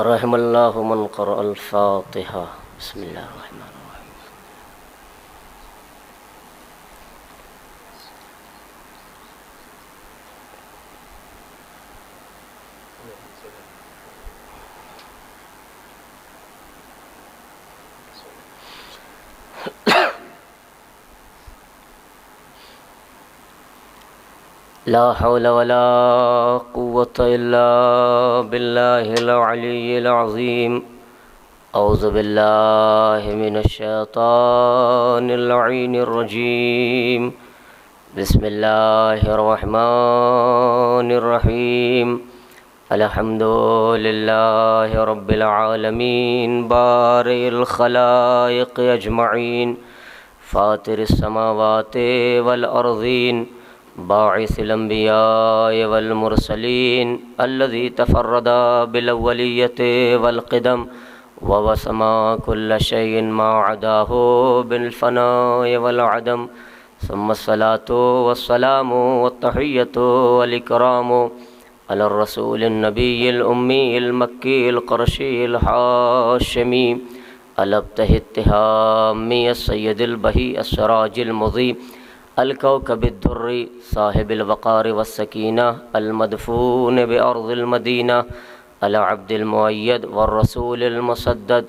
رحم اللہ من قرأ الفاتحہ بسم اللہ الرحمن الرحیم. لا حول ولا قوة إلا بالله العلي العظيم. أعوذ بالله من الشيطان اللعين الرجيم. بسم الله الرحمن الرحيم. الحمد لله رب العالمين بارئ الخلائق أجمعين فاطر السماوات والأرضين باعث الانبیاء والمرسلین الذی تفرد بالاولیة والقدم ووسما كل شيء ما عداه بالفناء والعدم ثم الصلاة والسلام والتحية والإكرام على الرسول النبي الأمي المكي القرشي الحاشمي الأبته التهامي السيد البهي السراج المضيء الكوكب الدري صاحب الوقار والسكينة المدفون بأرض المدينة العبد المؤيد والرسول المسدد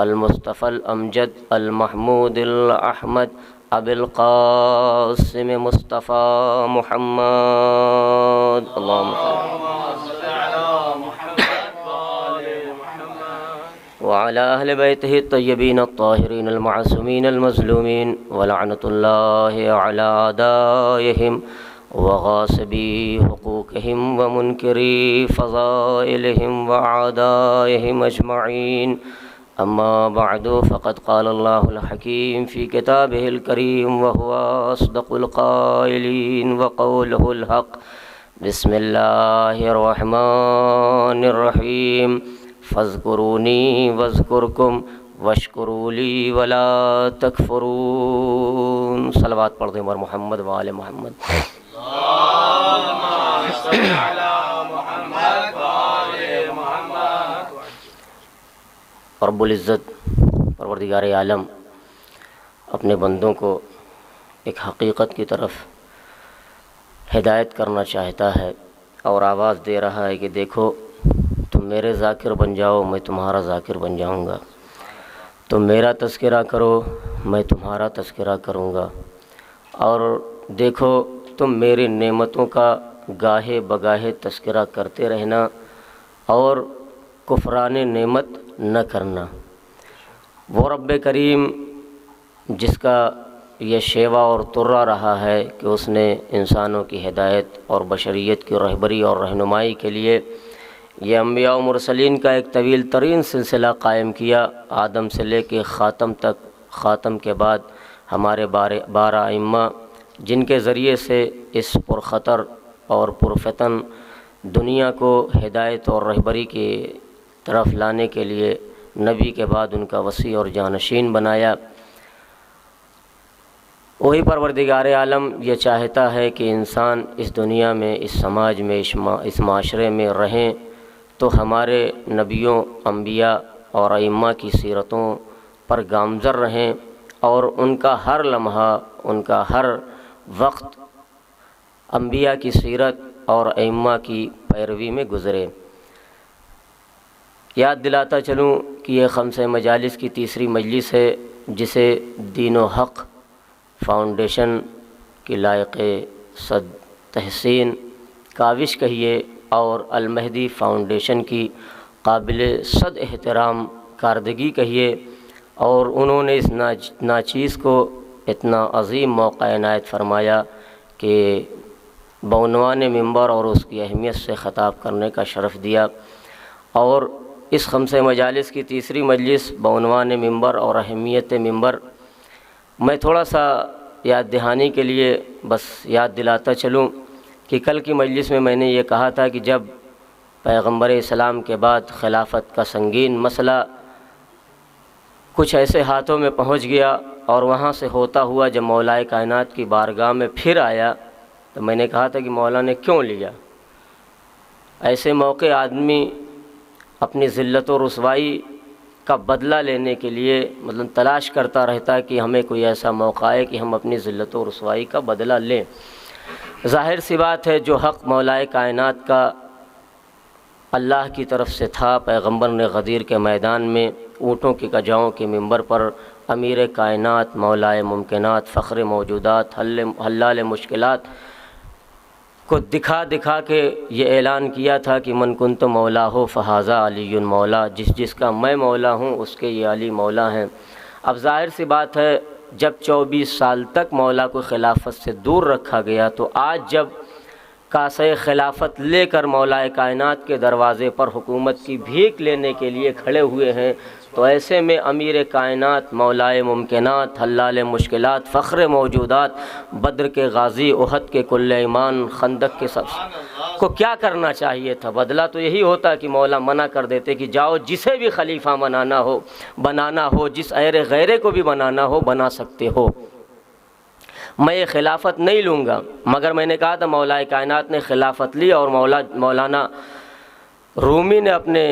المصطفى الأمجد المحمود الأحمد أبي القاسم مصطفى محمد اللهم صل على محمد وعلى أهل بيته الطيبين الطاهرين المعصومين المظلومين ولعنة الله على أعدائهم وغاصبي حقوقهم ومنكري فضائلهم وأعدائهم أجمعين. أما بعد فقد قال الله الحكيم في كتابه الكريم وهو أصدق القائلين وقوله الحق. بسم الله الرحمن الرحيم. فاذکرونی واذکرکم واشکروا لی ولا تکفرون. صلوات پڑھ دیں عمر محمد وآل محمد. اللہم صل علی محمد وآل محمد. رب العزت پروردگار عالم اپنے بندوں کو ایک حقیقت کی طرف ہدایت کرنا چاہتا ہے اور آواز دے رہا ہے کہ دیکھو تم میرے ذاکر بن جاؤ میں تمہارا ذاکر بن جاؤں گا، تم میرا تذکرہ کرو میں تمہارا تذکرہ کروں گا، اور دیکھو تم میری نعمتوں کا گاہے بگاہے تذکرہ کرتے رہنا اور کفران نعمت نہ کرنا. وہ رب کریم جس کا یہ شیوا اور ترا رہا ہے کہ اس نے انسانوں کی ہدایت اور بشریت کی رہبری اور رہنمائی کے لیے یہ انبیاء و مرسلین کا ایک طویل ترین سلسلہ قائم کیا، آدم سے لے کے خاتم تک، خاتم کے بعد ہمارے 12 ائمہ جن کے ذریعے سے اس پرخطر اور پرفتن دنیا کو ہدایت اور رہبری کی طرف لانے کے لیے نبی کے بعد ان کا وسیع اور جانشین بنایا. وہی پروردگار عالم یہ چاہتا ہے کہ انسان اس دنیا میں، اس سماج میں، اس معاشرے میں رہیں تو ہمارے نبیوں، انبیاء اور ائمہ کی سیرتوں پر گامزن رہیں اور ان کا ہر لمحہ، ان کا ہر وقت انبیاء کی سیرت اور ائمہ کی پیروی میں گزرے. یاد دلاتا چلوں کہ یہ خمسہ مجالس کی تیسری مجلس ہے جسے دین و حق فاؤنڈیشن کی لائق صد تحسین کاوش کہیے اور المہدی فاؤنڈیشن کی قابل صد احترام کارکردگی کہیے، اور انہوں نے اس ناچیز کو اتنا عظیم موقع عنایت فرمایا کہ بعنوان منبر اور اس کی اہمیت سے خطاب کرنے کا شرف دیا. اور اس خمسہ مجالس کی تیسری مجلس بعنوان منبر اور اہمیت منبر، میں تھوڑا سا یاد دہانی کے لیے بس یاد دلاتا چلوں کہ کل کی مجلس میں نے یہ کہا تھا کہ جب پیغمبر اسلام کے بعد خلافت کا سنگین مسئلہ کچھ ایسے ہاتھوں میں پہنچ گیا اور وہاں سے ہوتا ہوا جب مولائے کائنات کی بارگاہ میں پھر آیا تو میں نے کہا تھا کہ مولا نے کیوں لیا. ایسے موقع آدمی اپنی ذلت و رسوائی کا بدلہ لینے کے لیے مطلب تلاش کرتا رہتا ہے کہ ہمیں کوئی ایسا موقع ہے کہ ہم اپنی ذلت و رسوائی کا بدلہ لیں۔ ظاہر سی بات ہے جو حق مولا کائنات کا اللہ کی طرف سے تھا، پیغمبر نے غدیر کے میدان میں اونٹوں کی کجاؤں کے منبر پر امیر کائنات، مولا ممکنات، فخر موجودات، حلال مشکلات کو دکھا دکھا کے یہ اعلان کیا تھا کہ من کنت مولا ہو فہذا علی مولا، جس کا میں مولا ہوں اس کے یہ علی مولا ہیں۔ اب ظاہر سی بات ہے جب 24 سال تک مولا کو خلافت سے دور رکھا گیا تو آج جب کاسے خلافت لے کر مولا کائنات کے دروازے پر حکومت کی بھیک لینے کے لیے کھڑے ہوئے ہیں، تو ایسے میں امیر کائنات، مولا ممکنات، حلال مشکلات، فخر موجودات، بدر کے غازی، احد کے کل ایمان، خندق کے سب کو کیا کرنا چاہیے تھا؟ بدلہ تو یہی ہوتا کہ مولا منع کر دیتے کہ جاؤ جسے بھی خلیفہ بنانا ہو، جس غیرے کو بھی بنانا ہو بنا سکتے ہو، میں یہ خلافت نہیں لوں گا۔ مگر میں نے کہا تھا مولا کائنات نے خلافت لی، اور مولانا رومی نے اپنے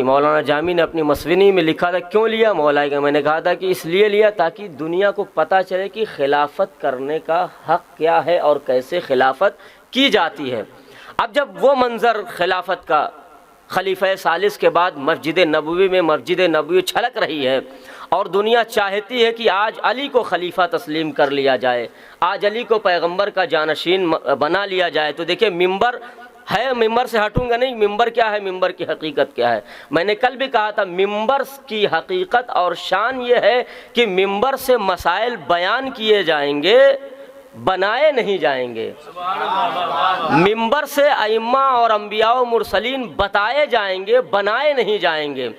مولانا جامی نے اپنی مسونی میں لکھا تھا کیوں لیا مولا کا؟ میں نے کہا تھا کہ اس لیے لیا تاکہ دنیا کو پتہ چلے کہ خلافت کرنے کا حق کیا ہے اور کیسے خلافت کی جاتی ہے۔ اب جب وہ منظر خلافت کا خلیفہ ثالث کے بعد مسجد نبوی چھلک رہی ہے اور دنیا چاہتی ہے کہ آج علی کو خلیفہ تسلیم کر لیا جائے، آج علی کو پیغمبر کا جانشین بنا لیا جائے، تو دیکھیں ممبر ہے، ممبر سے ہٹوں گا نہیں۔ ممبر کیا ہے؟ ممبر کی حقیقت کیا ہے؟ میں نے کل بھی کہا تھا ممبر کی حقیقت اور شان یہ ہے کہ ممبر سے مسائل بیان کیے جائیں گے، بنائے نہیں جائیں گے۔ ممبر سے ائمہ اور انبیاء و مرسلین بتائے جائیں گے، بنائے نہیں جائیں گے۔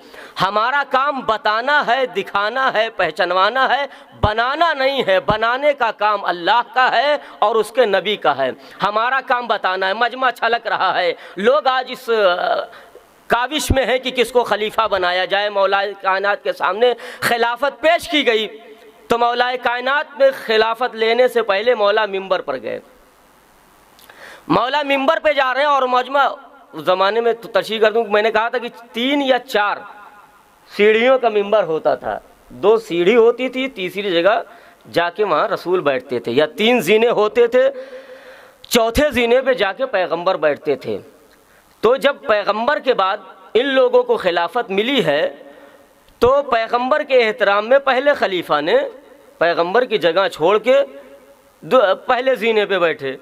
ہمارا کام بتانا ہے، دکھانا ہے، پہچنوانا ہے، بنانا نہیں ہے۔ بنانے کا کام اللہ کا ہے اور اس کے نبی کا ہے، ہمارا کام بتانا ہے۔ مجمع چھلک رہا ہے، لوگ آج اس کاوش میں ہے کہ کس کو خلیفہ بنایا جائے۔ مولا کائنات کے سامنے خلافت پیش کی گئی تو مولا کائنات میں خلافت لینے سے پہلے مولا ممبر پر گئے۔ مولا ممبر پہ جا رہے ہیں اور مجمع زمانے میں تشریح کر دوں، میں نے کہا تھا کہ 3 یا 4 سیڑھیوں کا ممبر ہوتا تھا، 2 سیڑھی ہوتی تھی، تیسری جگہ جا کے وہاں رسول بیٹھتے تھے، یا 3 زینے ہوتے تھے، چوتھے زینے پہ جا کے پیغمبر بیٹھتے تھے۔ تو جب پیغمبر کے بعد ان لوگوں کو خلافت ملی ہے تو پیغمبر کے احترام میں پہلے خلیفہ نے پیغمبر کی جگہ چھوڑ کے پہلے زینے پہ بیٹھے،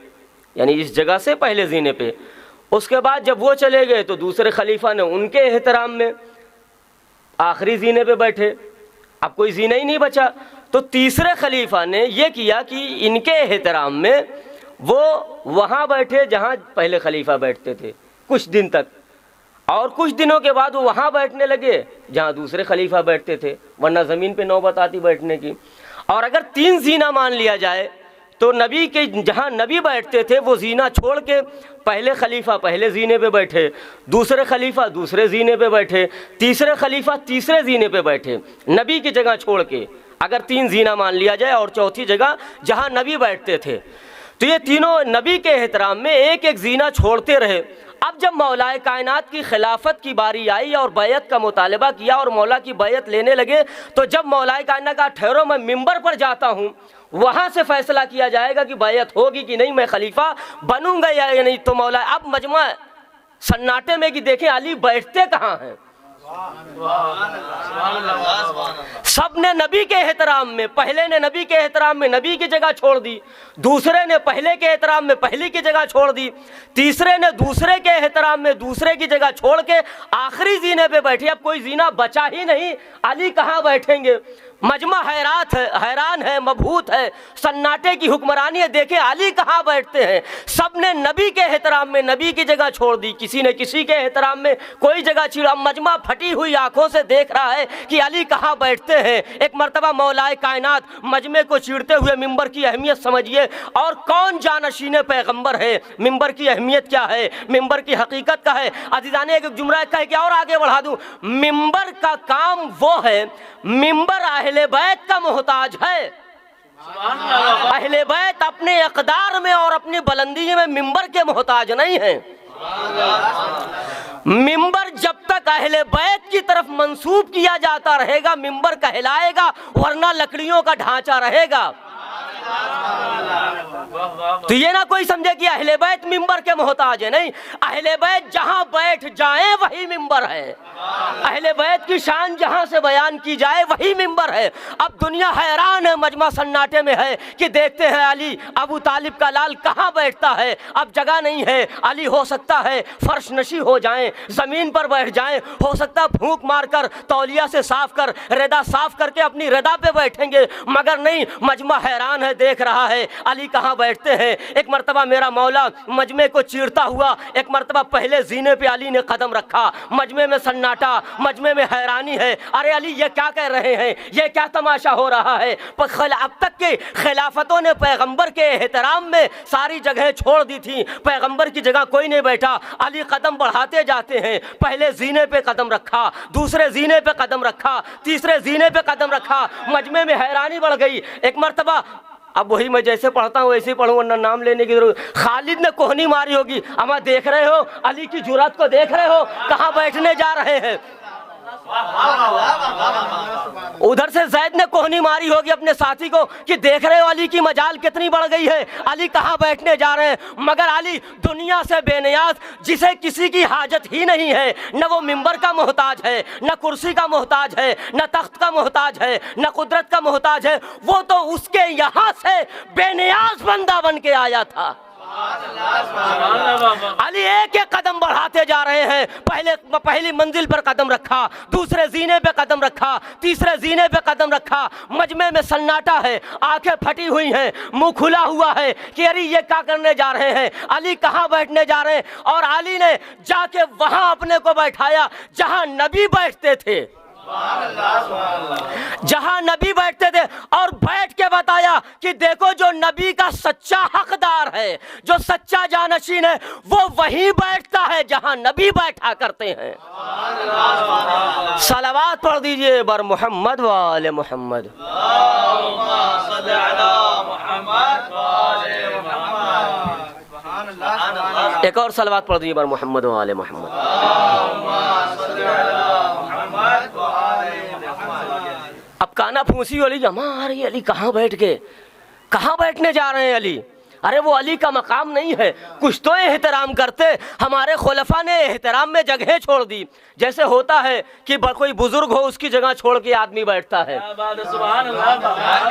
یعنی اس جگہ سے پہلے زینے پہ۔ اس کے بعد جب وہ چلے گئے تو دوسرے خلیفہ نے ان کے احترام میں آخری زینے پہ بیٹھے، اب کوئی زینہ ہی نہیں بچا، تو تیسرے خلیفہ نے یہ کیا کہ ان کے احترام میں وہ وہاں بیٹھے جہاں پہلے خلیفہ بیٹھتے تھے کچھ دن تک، اور کچھ دنوں کے بعد وہ وہاں بیٹھنے لگے جہاں دوسرے خلیفہ بیٹھتے تھے، ورنہ زمین پہ نوبت آتی بیٹھنے کی۔ اور اگر 3 زینہ مان لیا جائے تو نبی کے جہاں نبی بیٹھتے تھے وہ زینہ چھوڑ کے پہلے خلیفہ پہلے زینے پہ بیٹھے، دوسرے خلیفہ دوسرے زینے پہ بیٹھے، تیسرے خلیفہ تیسرے زینے پہ بیٹھے، نبی کی جگہ چھوڑ کے، اگر 3 زینہ مان لیا جائے، اور چوتھی جگہ جہاں نبی بیٹھتے تھے۔ تو یہ تینوں نبی کے احترام میں ایک ایک زینہ چھوڑتے رہے۔ اب جب مولا کائنات کی خلافت کی باری آئی اور بیعت کا مطالبہ کیا اور مولا کی بیعت لینے لگے، تو جب مولا کائنات کا ٹھہرو میں ممبر پر جاتا ہوں، وہاں سے فیصلہ کیا جائے گا کہ بیعت ہوگی کہ نہیں، میں خلیفہ بنوں گا یا نہیں۔ تو مولا اب مجمع سناٹے میں کہ دیکھیں علی بیٹھتے کہاں ہیں، سب نے نبی کے احترام میں، پہلے نے نبی کے احترام میں نبی کی جگہ چھوڑ دی، دوسرے نے پہلے کے احترام میں پہلی کی جگہ چھوڑ دی، تیسرے نے دوسرے کے احترام میں دوسرے کی جگہ چھوڑ کے آخری زینے پہ بیٹھے۔ اب کوئی زینہ بچا ہی نہیں، علی کہاں بیٹھیں گے؟ مجمع حیران ہے، مبہوت ہے، سناٹے کی حکمرانی ہے، دیکھیں علی کہاں بیٹھتے ہیں۔ سب نے نبی کے احترام میں نبی کی جگہ چھوڑ دی، کسی نے کسی کے احترام میں کوئی جگہ چھوڑا۔ مجمع پھٹی ہوئی آنکھوں سے دیکھ رہا ہے کہ علی کہاں بیٹھتے ہیں۔ ایک مرتبہ مولا کائنات مجمع کو چیرتے ہوئے ممبر کی اہمیت سمجھیے، اور کون جانشین پیغمبر ہے، ممبر کی اہمیت کیا ہے، ممبر کی حقیقت کیا ہے۔ عزیزان ایک جملہ کہہ کے اور آگے بڑھا دوں، ممبر کا کام وہ ہے، ممبر اہل بیت کا محتاج ہے۔ اہل بیت اپنے اقدار میں اور اپنی بلندی میں ممبر کے محتاج نہیں ہیں۔ منبر جب تک اہل بیت کی طرف منسوب کیا جاتا رہے گا منبر کہلائے گا، ورنہ لکڑیوں کا ڈھانچہ رہے گا۔ تو یہ نہ کوئی سمجھے کہ اہل بیت منبر کے محتاج ہے، نہیں، اہل بیت جہاں بیٹھ جائیں وہی منبر ہے، اہل بیت کی شان جہاں سے بیان کی جائے وہی منبر ہے۔ اب دنیا حیران ہے، مجمع سناٹے میں ہے کہ دیکھتے ہیں علی ابو طالب کا لال کہاں بیٹھتا ہے، اب جگہ نہیں ہے، علی ہو سکتا ہے فرش نشی ہو جائیں، زمین پر بیٹھ جائیں، ہو سکتا ہے بھوک مار کر تولیہ سے صاف کر ردا صاف کر کے اپنی ردا پہ بیٹھیں گے، مگر نہیں، مجمع حیران ہے، دیکھ رہا ہے علی کہاں بیٹھتے ہیں۔ ایک مرتبہ میرا مولا مجمع کو چیرتا ہوا ایک مرتبہ پہلے زینے پہ علی نے قدم رکھا، مجمع میں سناٹا، مجمع میں حیرانی ہے، ارے علی یہ کیا کہہ رہے ہیں، یہ کیا تماشا ہو رہا ہے۔ اب تک کے خلافتوں نے پیغمبر کے احترام میں ساری جگہیں چھوڑ دی تھی، پیغمبر کی جگہ کوئی نہیں بیٹھا، علی قدم بڑھاتے جاتے ہیں، پہلے زینے پہ قدم رکھا، دوسرے زینے پہ قدم رکھا، تیسرے زینے پہ قدم رکھا، مجمع میں حیرانی بڑھ گئی۔ ایک مرتبہ اب وہی میں جیسے پڑھتا ہوں ویسے ہی پڑھوں، ورنہ نام لینے کی ضرورت، خالد نے کوہنی ماری ہوگی، اما دیکھ رہے ہو علی کی جرأت کو، دیکھ رہے ہو کہاں بیٹھنے جا رہے ہیں۔ ادھر سے زید نے کوہنی ماری ہوگی اپنے ساتھی کو کہ دیکھ رہے ہو علی کی مجال کتنی بڑھ گئی ہے، علی کہاں بیٹھنے جا رہے ہیں۔ مگر علی دنیا سے بے نیاز، جسے کسی کی حاجت ہی نہیں ہے، نہ وہ منبر کا محتاج ہے، نہ کرسی کا محتاج ہے، نہ تخت کا محتاج ہے، نہ قدرت کا محتاج ہے، وہ تو اس کے یہاں سے بے نیاز بندہ بن کے آیا تھا۔ علی ایک ایک قدم بڑھاتے جا رہے ہیں، پہلی منزل پر قدم رکھا، دوسرے زینے پہ قدم رکھا، تیسرے زینے پہ قدم رکھا، مجمع میں سناٹا ہے، آنکھیں پھٹی ہوئی ہیں، منہ کھلا ہوا ہے کہ ارے یہ کیا کرنے جا رہے ہیں، علی کہاں بیٹھنے جا رہے ہیں۔ اور علی نے جا کے وہاں اپنے کو بیٹھایا جہاں نبی بیٹھتے تھے، جہاں نبی بیٹھتے تھے، اور بیٹھ کے بتایا کہ دیکھو جو نبی کا سچا حقدار ہے، جو سچا جانشین ہے، وہ وہیں بیٹھتا ہے جہاں نبی بیٹھا کرتے ہیں۔ صلوات پڑھ دیجئے بر محمد و آل محمد۔ ایک اور صلوات پڑھ دیجئے بر محمد و آل محمد۔ اب کانا پھونسی علی، ہمارے علی کہاں بیٹھ گئے، کہاں بیٹھنے جا رہے ہیں علی، ارے وہ علی کا مقام نہیں ہے، کچھ تو احترام کرتے۔ ہمارے خلفاء نے احترام میں جگہیں چھوڑ دی، جیسے ہوتا ہے کہ کوئی بزرگ ہو اس کی جگہ چھوڑ کے آدمی بیٹھتا ہے،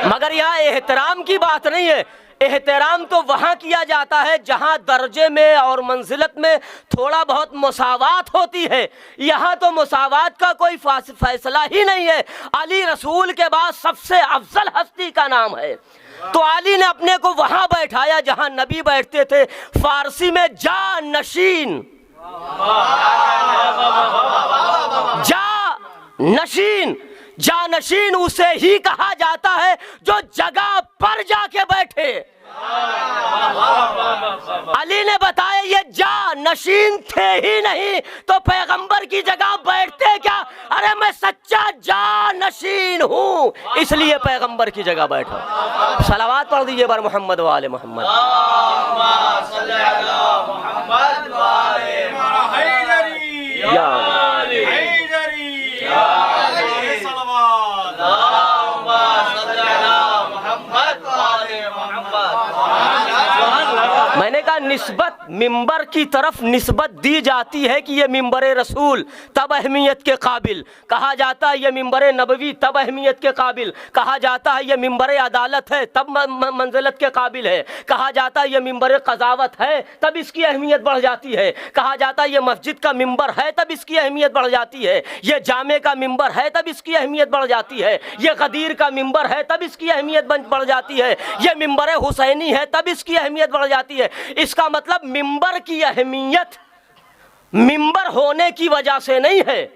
مگر یہاں احترام کی بات نہیں ہے۔ احترام تو وہاں کیا جاتا ہے جہاں درجے میں اور منزلت میں تھوڑا بہت مساوات ہوتی ہے، یہاں تو مساوات کا کوئی فیصلہ ہی نہیں ہے۔ علی رسول کے بعد سب سے افضل ہستی کا نام ہے، تو علی نے اپنے کو وہاں بیٹھایا جہاں نبی بیٹھتے تھے، فارسی میں جا نشین، جا نشین، جانشین اسے ہی کہا جاتا ہے جو جگہ پر جا کے بیٹھے۔ علی نے بتایا یہ جانشین تھے ہی نہیں تو پیغمبر کی جگہ بیٹھتے کیا، ارے میں سچا جانشین ہوں اس لیے پیغمبر کی جگہ بیٹھا۔ صلوات پڑھ دیجئے بر محمد و آل محمد۔ میں نے کہا نسبت منبر کی طرف نسبت دی جاتی ہے کہ یہ منبر رسول، تب اہمیت کے قابل کہا جاتا ہے، یہ منبر نبوی تب اہمیت کے قابل کہا جاتا ہے، یہ منبر عدالت ہے تب منزلت کے قابل ہے کہا جاتا ہے، یہ منبر قضاوت ہے تب اس کی اہمیت بڑھ جاتی ہے کہا جاتا ہے، یہ مسجد کا منبر ہے تب اس کی اہمیت بڑھ جاتی ہے، یہ جامع کا منبر ہے تب اس کی اہمیت بڑھ جاتی ہے، یہ غدیر کا منبر ہے تب اس کی اہمیت بڑھ جاتی ہے، یہ منبر حسینی ہے تب اس کی اہمیت بڑھ جاتی ہے۔ اس کا مطلب منبر کی اہمیت منبر ہونے کی وجہ سے نہیں ہے،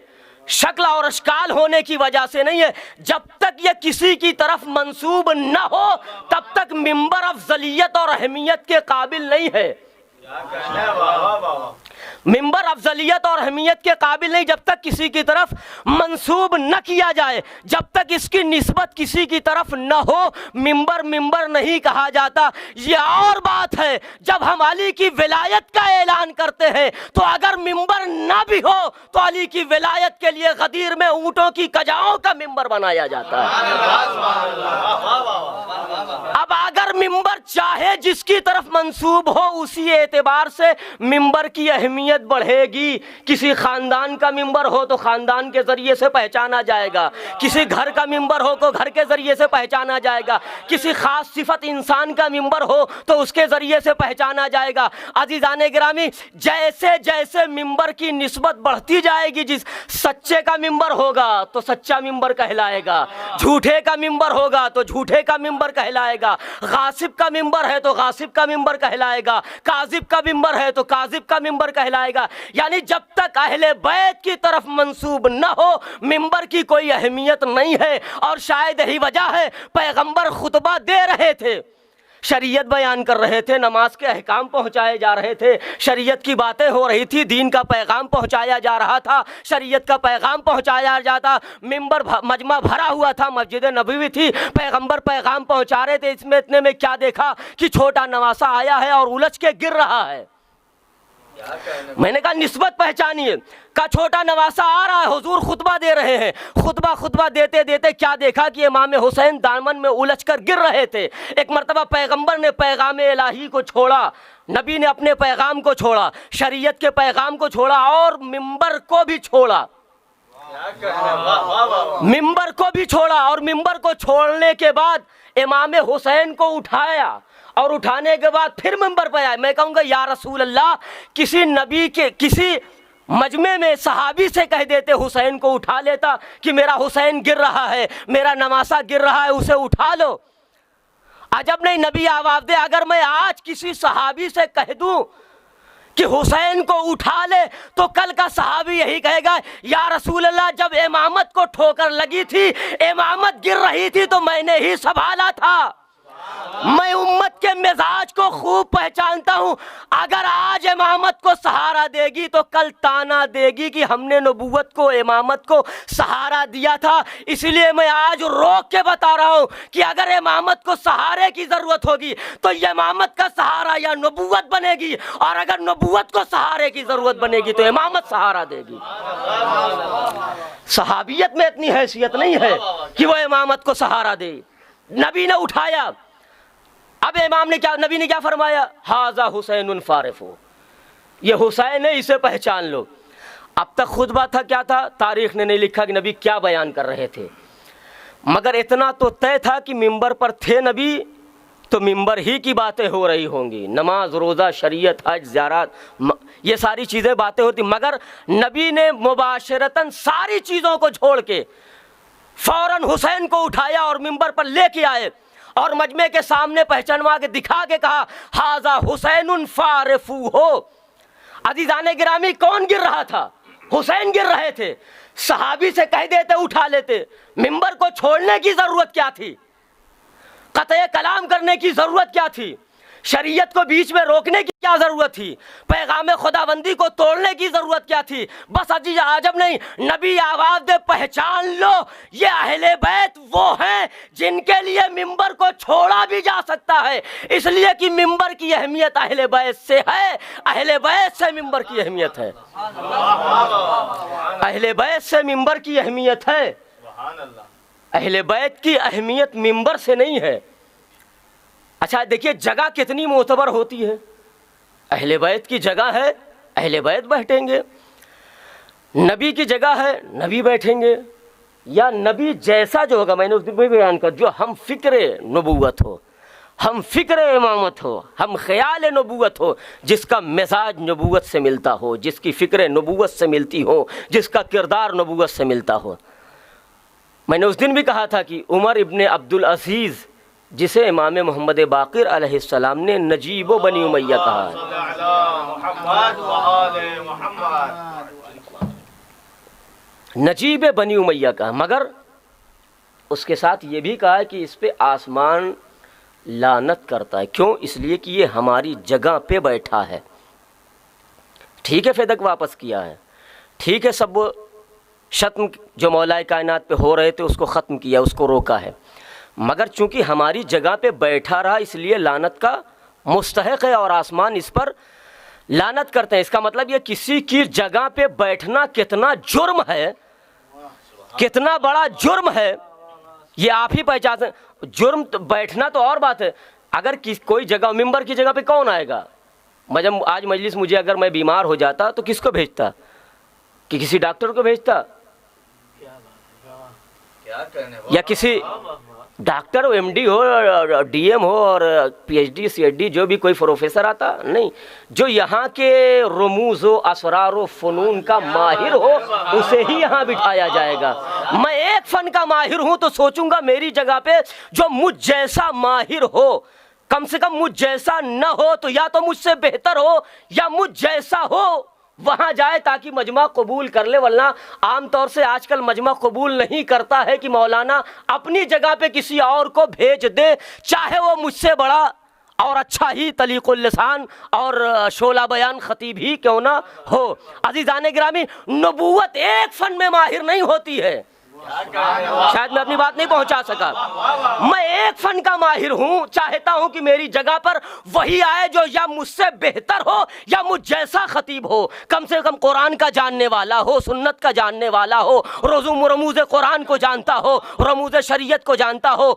شکل اور اشکال ہونے کی وجہ سے نہیں ہے، جب تک یہ کسی کی طرف منسوب نہ ہو تب تک منبر افضلیت اور اہمیت کے قابل نہیں ہے۔ ممبر افضلیت اور اہمیت کے قابل نہیں جب تک کسی کی طرف منسوب نہ کیا جائے، جب تک اس کی نسبت کسی کی طرف نہ ہو ممبر ممبر نہیں کہا جاتا۔ یہ اور بات ہے جب ہم علی کی ولایت کا اعلان کرتے ہیں تو اگر ممبر نہ بھی ہو تو علی کی ولایت کے لیے غدیر میں اونٹوں کی کجاؤں کا ممبر بنایا جاتا ہے۔ اب اگر ممبر چاہے جس کی طرف منسوب ہو اسی اعتبار سے ممبر کی اہمیت بڑھے گی۔ کسی خاندان کا ممبر ہو تو خاندان کے ذریعے سے پہچانا جائے گا، کسی گھر کا ممبر ہو تو گھر کے ذریعے سے پہچانا جائے گا، کسی خاص صفت انسان کا ممبر ہو تو اس کے ذریعے سے پہچانا جائے گا۔ عزیزان گرامی، جیسے جیسے ممبر کی نسبت بڑھتی جائے گی، جس سچے کا ممبر ہوگا تو سچا ممبر کہلائے گا، جھوٹے کا ممبر ہوگا تو جھوٹے کا ممبر کہلائے گا، غاصب کا ممبر ہے تو غاصب کا ممبر کہلائے گا، کاذب کا ممبر ہے تو کاذب کا ممبر کہلائے گا۔ یعنی جب تک اہل بیت کی طرف منسوب نہ ہو ممبر کی کوئی اہمیت نہیں ہے۔ اور شاید یہی وجہ ہے پیغمبر خطبہ دے رہے تھے، شریعت بیان کر رہے تھے، نماز کے احکام پہنچائے جا رہے تھے، شریعت کی باتیں ہو رہی تھی، دین کا پیغام پہنچایا جا رہا تھا، شریعت کا پیغام پہنچایا جاتا، ممبر مجمع بھرا ہوا تھا، مسجد نبوی تھی، پیغمبر پیغام پہنچا رہے تھے۔ اس میں اتنے میں کیا دیکھا کہ چھوٹا نواسا آیا ہے اور الجھ کے گر رہا ہے۔ میں نے کہا نسبت پہچانیے، کا چھوٹا نواسا آ رہا ہے، حضور خطبہ دے رہے ہیں، خطبہ دیتے دیتے کیا دیکھا کہ امام حسین دامن میں الجھ کر گر رہے تھے۔ ایک مرتبہ پیغمبر نے پیغام الہی کو چھوڑا، نبی نے اپنے پیغام کو چھوڑا، شریعت کے پیغام کو چھوڑا اور ممبر کو بھی چھوڑا، ممبر کو بھی چھوڑا۔ اور ممبر کو چھوڑنے کے بعد امام حسین کو اٹھایا اور اٹھانے کے بعد پھر ممبر پہ آئے۔ میں کہوں گا یا رسول اللہ، کسی نبی کے کسی مجمع میں صحابی سے کہہ دیتے حسین کو اٹھا لیتا کہ میرا حسین گر رہا ہے، میرا نواسا گر رہا ہے، اسے اٹھا لو۔ عجب نہیں نبی آواز دے۔ اگر میں آج کسی صحابی سے کہہ دوں کہ حسین کو اٹھا لے تو کل کا صحابی یہی کہے گا یا رسول اللہ جب امامت کو ٹھوکر لگی تھی، امامت گر رہی تھی تو میں نے ہی سنبھالا تھا۔ میں امت کے مزاج کو خوب پہچانتا ہوں، اگر آج امامت کو سہارا دے گی تو کل تانا دے گی کہ ہم نے نبوت کو امامت کو سہارا دیا تھا۔ اس لیے میں آج روک کے بتا رہا ہوں کہ اگر امامت کو سہارے کی ضرورت ہوگی تو یہ امامت کا سہارا یا نبوت بنے گی، اور اگر نبوت کو سہارے کی ضرورت بنے گی تو امامت سہارا دے گی۔ صحابیت میں اتنی حیثیت نہیں ہے کہ وہ امامت کو سہارا دے۔ نبی نے اٹھایا، اب نبی نے کیا فرمایا؟ ھذا حسین فارف، یہ حسین ہے، اسے پہچان لو۔ اب تک خطبہ تھا کیا تھا؟ تاریخ نے نہیں لکھا کہ نبی کیا بیان کر رہے تھے، مگر اتنا تو طے تھا کہ ممبر پر تھے نبی تو ممبر ہی کی باتیں ہو رہی ہوں گی، نماز روزہ شریعت حج زیارات یہ ساری چیزیں باتیں ہوتی، مگر نبی نے مباشرتاً ساری چیزوں کو چھوڑ کے فوراً حسین کو اٹھایا اور ممبر پر لے کے آئے اور مجمع کے سامنے پہچانوا کے دکھا کے کہا ھذا حسین فارفوہ۔ عزیزان گرامی، کون گر رہا تھا؟ حسین گر رہے تھے۔ صحابی سے کہہ دیتے اٹھا لیتے، ممبر کو چھوڑنے کی ضرورت کیا تھی؟ قطع کلام کرنے کی ضرورت کیا تھی؟ شریعت کو بیچ میں روکنے کی کیا ضرورت تھی؟ پیغام خداوندی کو توڑنے کی ضرورت کیا تھی؟ بس عجب نہیں، نبی آواز دے پہچان لو، یہ اہل بیت وہ ہیں جن کے لیے ممبر کو چھوڑا بھی جا سکتا ہے، اس لیے کہ ممبر کی اہمیت اہل بیت سے ہے، اہل بیت سے ممبر کی اہمیت ہے، اہل بیت سے ممبر کی اہمیت ہے، اہل بیت کی اہمیت ممبر سے نہیں ہے۔ اچھا دیکھیے جگہ کتنی معتبر ہوتی ہے، اہل بیت کی جگہ ہے، اہل بیت بیٹھیں گے، نبی کی جگہ ہے، نبی بیٹھیں گے، یا نبی جیسا جو ہوگا، میں نے اس دن بھی بیان کر، جو ہم فکر نبوت ہو، ہم فکر امامت ہو، ہم خیال نبوت ہو، جس کا مزاج نبوت سے ملتا ہو، جس کی فکر نبوت سے ملتی ہو، جس کا کردار نبوت سے ملتا ہو۔ میں نے اس دن بھی کہا تھا کہ عمر ابن عبدالعزیز جسے امام محمد باقر علیہ السلام نے نجیب و بنی امیہ کہا ہے، نجیب بنی امیہ کہا، مگر اس کے ساتھ یہ بھی کہا کہ اس پہ آسمان لعنت کرتا ہے۔ کیوں؟ اس لیے کہ یہ ہماری جگہ پہ بیٹھا ہے۔ ٹھیک ہے فیدک واپس کیا ہے، ٹھیک ہے سب وہ شتم جو مولا کائنات پہ ہو رہے تھے اس کو ختم کیا، اس کو روکا ہے، مگر چونکہ ہماری جگہ پہ بیٹھا رہا اس لیے لعنت کا مستحق ہے اور آسمان اس پر لعنت کرتے ہیں۔ اس کا مطلب یہ کسی کی جگہ پہ بیٹھنا کتنا جرم ہے، کتنا بڑا جرم ہے، یہ آپ ہی پہچانتے ہیں۔ جرم تو بیٹھنا تو اور بات ہے، اگر کوئی جگہ ممبر کی جگہ پہ کون آئے گا؟ جب آج مجلس مجھے اگر میں بیمار ہو جاتا تو کس کو بھیجتا؟ کہ کسی ڈاکٹر کو بھیجتا، یا کسی ڈاکٹر ہو، ایم ڈی ہو، ڈی ایم ہو اور P H D C H D جو بھی کوئی پروفیسر آتا؟ نہیں، جو یہاں کے رموز و اسرار و فنون کا ماہر ہو اسے ہی یہاں بٹھایا جائے گا۔ میں ایک فن کا ماہر ہوں تو سوچوں گا میری جگہ پہ جو مجھ جیسا ماہر ہو، کم سے کم مجھ جیسا نہ ہو تو یا تو مجھ سے بہتر ہو یا مجھ جیسا ہو، وہاں جائے تاکہ مجمع قبول کر لے۔ ورنہ عام طور سے آج کل مجمع قبول نہیں کرتا ہے کہ مولانا اپنی جگہ پہ کسی اور کو بھیج دے، چاہے وہ مجھ سے بڑا اور اچھا ہی طلیق اللسان اور شعلہ بیان خطیب ہی کیوں نہ ہو۔ عزیزان گرامی، نبوت ایک فن میں ماہر نہیں ہوتی ہے، شاید میں اپنی بات نہیں پہنچا سکا۔ میں ایک فن کا ماہر ہوں، چاہتا ہوں کہ میری جگہ پر وہی آئے جو یا مجھ سے بہتر ہو یا مجھ جیسا خطیب ہو، کم سے کم قرآن کا جاننے والا ہو، سنت کا جاننے والا ہو، رموز قرآن کو جانتا ہو، رموز شریعت کو جانتا ہو،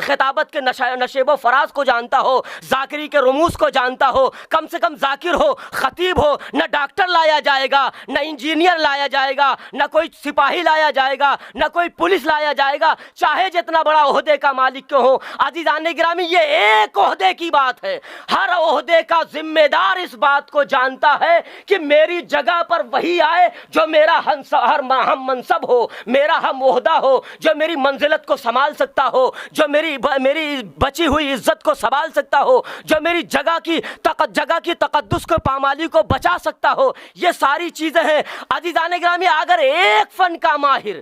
خطابت کے نشیب و فراز کو جانتا ہو، ذاکری کے رموز کو جانتا ہو، کم سے کم ذاکر ہو، خطیب ہو۔ نہ ڈاکٹر لایا جائے گا، نہ انجینئر لایا جائے گا، نہ کوئی سپاہی لایا جائے گا، نہ کوئی پولیس لایا جائے گا، چاہے جتنا بڑا عہدے کا مالک کیوں ہو۔ عزیزان گرامی، یہ ایک عہدے کی بات ہے، ہر عہدے کا ذمہ دار اس بات کو جانتا ہے کہ میری جگہ پر وہی آئے جو میرا ہم منصب ہو، میرا ہم عہدہ ہو، جو میری منزلت کو سنبھال سکتا ہو، جو میری بچی ہوئی عزت کو سنبھال سکتا ہو، جو میری جگہ کی تقدس کو پامالی کو بچا سکتا ہو۔ یہ ساری چیزیں ہیں۔ عزیزان گرامی، اگر ایک فن کا ماہر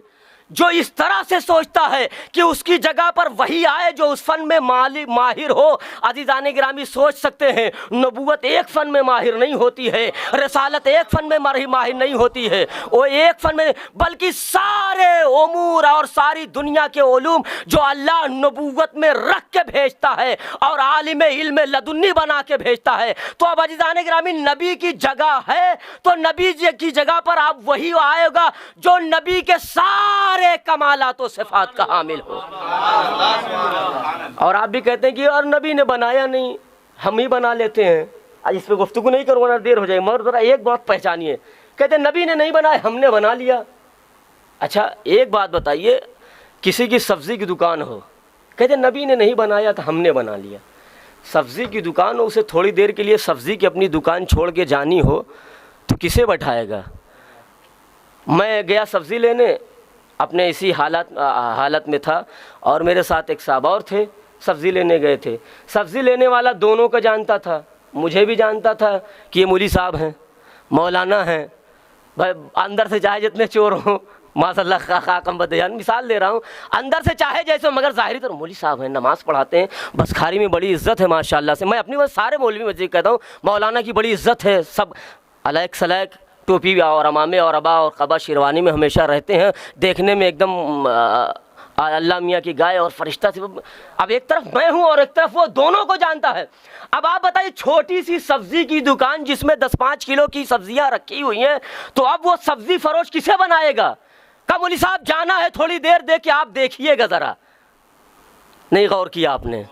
جو اس طرح سے سوچتا ہے کہ اس کی جگہ پر وہی آئے جو اس فن میں ماہر ہو، عزیزان گرامی سوچ سکتے ہیں نبوت ایک فن میں ماہر نہیں ہوتی ہے، رسالت ایک فن میں ماہر نہیں ہوتی ہے، وہ ایک فن میں بلکہ سارے امور اور ساری دنیا کے علوم جو اللہ نبوت میں رکھ کے بھیجتا ہے اور عالم علم لدنی بنا کے بھیجتا ہے۔ تو اب عزیزان گرامی، نبی کی جگہ ہے تو نبی کی جگہ پر آپ وہی آئے گا جو نبی کے سارے کمالات و صفات کا حامل ہو۔ اور آپ بھی کہتے ہیں کہ اور نبی نے بنایا نہیں، ہم ہی بنا لیتے ہیں۔ آج اس پہ گفتگو نہیں کروں ورنہ دیر ہو جائے، مگر ذرا ایک بات پہچانیے، کہتے ہیں نبی نے نہیں بنایا، ہم نے بنا لیا۔ اچھا ایک بات بتائیے، کسی کی سبزی کی دکان ہو، کہتے ہیں نبی نے نہیں بنایا تو ہم نے بنا لیا۔ سبزی کی دکان ہو، اسے تھوڑی دیر کے لیے سبزی کی اپنی دکان چھوڑ کے جانی ہو تو کسے بٹھائے گا؟ میں گیا سبزی لینے، اپنے اسی حالت میں تھا اور میرے ساتھ ایک صاحب اور تھے، سبزی لینے گئے تھے۔ سبزی لینے والا دونوں کو جانتا تھا، مجھے بھی جانتا تھا کہ یہ مولوی صاحب ہیں، مولانا ہیں، بھائی اندر سے چاہے جتنے چور ہوں، ماشاء اللہ خاکم بدیان مثال دے رہا ہوں، اندر سے چاہے جیسے، مگر ظاہری طور مولوی صاحب ہیں، نماز پڑھاتے ہیں، بسکھاری میں بڑی عزت ہے ماشاءاللہ سے۔ میں اپنی سارے مولوی مسجد کہتا ہوں مولانا کی بڑی عزت ہے، سب علیک سلیک ٹوپی اور امامے اور ابا اور قبا شیروانی میں ہمیشہ رہتے ہیں، دیکھنے میں ایک دم اللہ میاں کی گائے اور فرشتہ سے۔ اب ایک طرف میں ہوں اور ایک طرف وہ، دونوں کو جانتا ہے۔ اب آپ بتائیے چھوٹی سی سبزی کی دکان جس میں 10-5 کلو کی سبزیاں رکھی ہوئی ہیں، تو اب وہ سبزی فروش کسے بنائے گا؟ کہا مولوی صاحب جانا ہے، تھوڑی دیر دے کے آپ دیکھیے گا ذرا۔ نہیں غور کیا آپ نے؟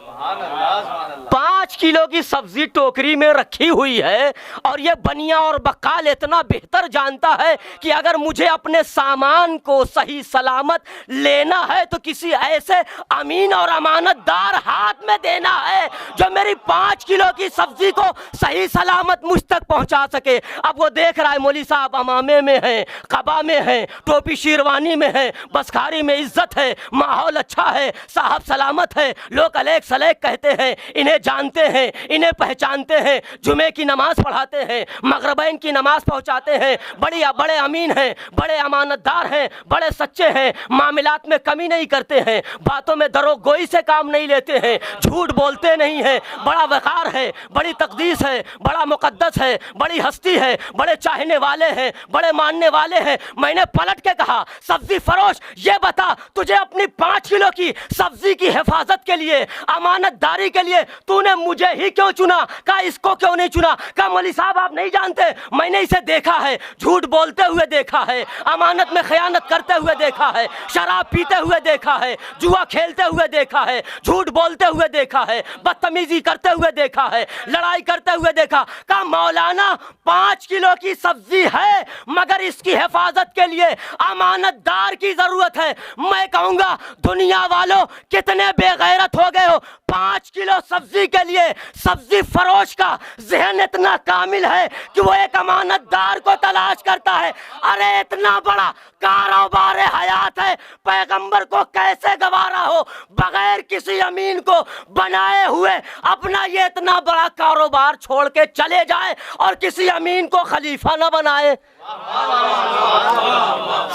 5 کلو کی سبزی ٹوکری میں رکھی ہوئی ہے اور یہ بنیا اور بقال اتنا بہتر جانتا ہے کہ اگر مجھے اپنے سامان کو صحیح سلامت لینا ہے تو کسی ایسے امین اور امانت دار ہاتھ میں دینا ہے جو میری 5 کلو کی سبزی کو صحیح سلامت مجھ تک پہنچا سکے۔ اب وہ دیکھ رہا ہے مولوی صاحب امامے میں ہیں، قبا میں ہیں، ٹوپی شیروانی میں ہیں، بسکھاری میں عزت ہے، ماحول اچھا ہے، صاحب سلامت ہے، لوگ علیک سلیک علیہ کہتے ہیں، انہیں جانتے ہیں، انہیں پہچانتے ہیں، جمعے کی نماز پڑھاتے ہیں، مغربین کی نماز پہنچاتے ہیں، بڑے امین ہیں، بڑے امانت دار ہیں، بڑے سچے ہیں، معاملات میں کمی نہیں کرتے ہیں، باتوں میں دروغ گوئی سے کام نہیں لیتے ہیں، جھوٹ بولتے نہیں ہیں، بڑا وقار ہے، بڑی تقدیس ہے، بڑا مقدس ہے، بڑی ہستی ہے، بڑے چاہنے والے ہیں، بڑے ماننے والے ہیں۔ میں نے پلٹ کے کہا، سبزی فروش یہ بتا، تجھے اپنی 5 کلو کی سبزی کی حفاظت کے لیے، امانت داری کے لیے تو نے مجھے ہی کیوں چنا؟ کہا اس کو کیوں نہیں چنا؟ کہا مولوی صاحب آپ نہیں جانتے، میں نے اسے دیکھا ہے، جھوٹ بولتے ہوئے دیکھا ہے، امانت میں خیانت کرتے ہوئے دیکھا ہے، شراب پیتے ہوئے دیکھا ہے، جوا کھیلتے ہوئے دیکھا ہے، جھوٹ بولتے ہوئے دیکھا ہے، بدتمیزی کرتے ہوئے دیکھا ہے، لڑائی کرتے ہوئے دیکھا۔ کہا مولانا 5 کلو کی سبزی ہے مگر اس کی حفاظت کے لیے امانت دار کی ضرورت ہے۔ میں کہوں گا دنیا والوں کتنے بے غیرت ہو گئے ہو، 5 کلو سبزی کے لیے سبزی فروش کا ذہن اتنا کامل ہے کہ وہ ایک امانت دار کو تلاش کرتا ہے۔ ارے اتنا بڑا کاروبار حیات ہے، پیغمبر کو کیسے گوارا ہو بغیر کسی امین کو بنائے ہوئے اپنا یہ اتنا بڑا کاروبار چھوڑ کے چلے جائے اور کسی امین کو خلیفہ نہ بنائے؟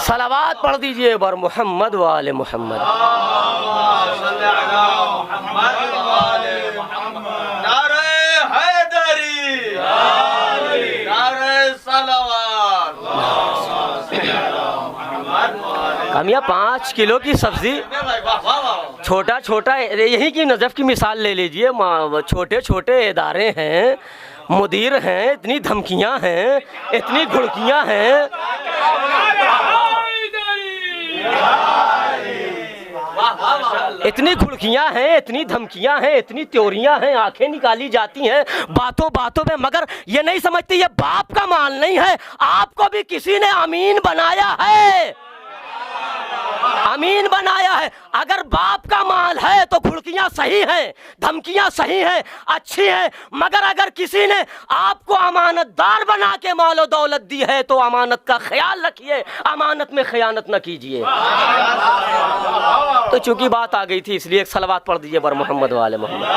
صلوات پڑھ دیجئے بر محمد و آل محمد۔ نعرہ حیدری، نعرہ صلوات۔ کامیاب 5 کلو کی سبزی، چھوٹا چھوٹا، یہی کی نجف کی مثال لے لیجئے، چھوٹے چھوٹے ادارے ہیں، مدیر ہیں، اتنی دھمکیاں ہیں، اتنی گھڑکیاں ہیں، اتنی گھڑکیاں ہیں، اتنی دھمکیاں ہیں، اتنی تیوریاں ہیں، آنکھیں نکالی جاتی ہیں باتوں باتوں میں، مگر یہ نہیں سمجھتے یہ باپ کا مال نہیں ہے، آپ کو بھی کسی نے امین بنایا ہے، امین بنایا ہے۔ اگر باپ کا مال ہے تو گھڑکیاں صحیح ہیں، دھمکیاں صحیح ہیں، اچھی ہیں، مگر اگر کسی نے آپ کو امانت دار بنا کے مال و دولت دی ہے تو امانت کا خیال رکھیے، امانت میں خیانت نہ کیجیے۔ تو چونکہ بات آ گئی تھی اس لیے ایک صلوات پڑھ دیجئے بر محمد و آل محمد۔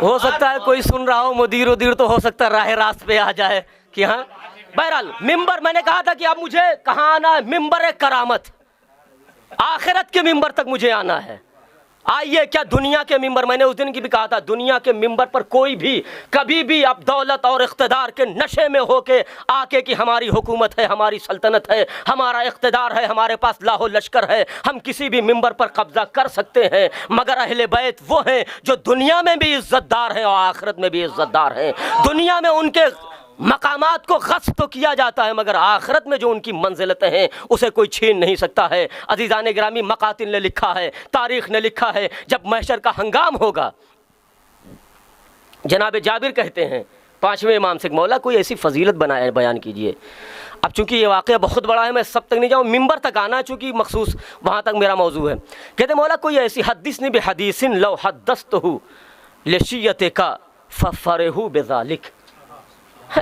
ہو سکتا ہے کوئی سن رہا ہو مدیر ودیر، تو ہو سکتا ہے راہ راست پہ آ جائے کہ ہاں بہرحال ممبر، میں نے کہا تھا کہ اب مجھے کہاں آنا ہے؟ ممبر کرامت، آخرت کے ممبر تک مجھے آنا ہے۔ آئیے، کیا دنیا کے ممبر، میں نے اس دن کی بھی کہا تھا، دنیا کے ممبر پر کوئی بھی کبھی بھی اب دولت اور اقتدار کے نشے میں ہو کے آ کے کہ ہماری حکومت ہے، ہماری سلطنت ہے، ہمارا اقتدار ہے، ہمارے پاس لاہو لشکر ہے، ہم کسی بھی ممبر پر قبضہ کر سکتے ہیں، مگر اہل بیت وہ ہیں جو دنیا میں بھی عزت دار ہیں اور آخرت میں بھی عزت دار ہیں۔ دنیا میں ان کے مقامات کو غصب تو کیا جاتا ہے مگر آخرت میں جو ان کی منزلتیں ہیں اسے کوئی چھین نہیں سکتا ہے۔ عزیزان گرامی، مقاتل نے لکھا ہے، تاریخ نے لکھا ہے، جب محشر کا ہنگام ہوگا، جناب جابر کہتے ہیں 5ویں امام سے، مولا کوئی ایسی فضیلت بیان کیجئے۔ اب چونکہ یہ واقعہ بہت بڑا ہے، میں سب تک نہیں جاؤں، ممبر تک آنا چونکہ مخصوص وہاں تک میرا موضوع ہے۔ کہتے مولا کوئی ایسی حدثنی بحدیث لو حدثتہ لشیتک ففرح بذلک۔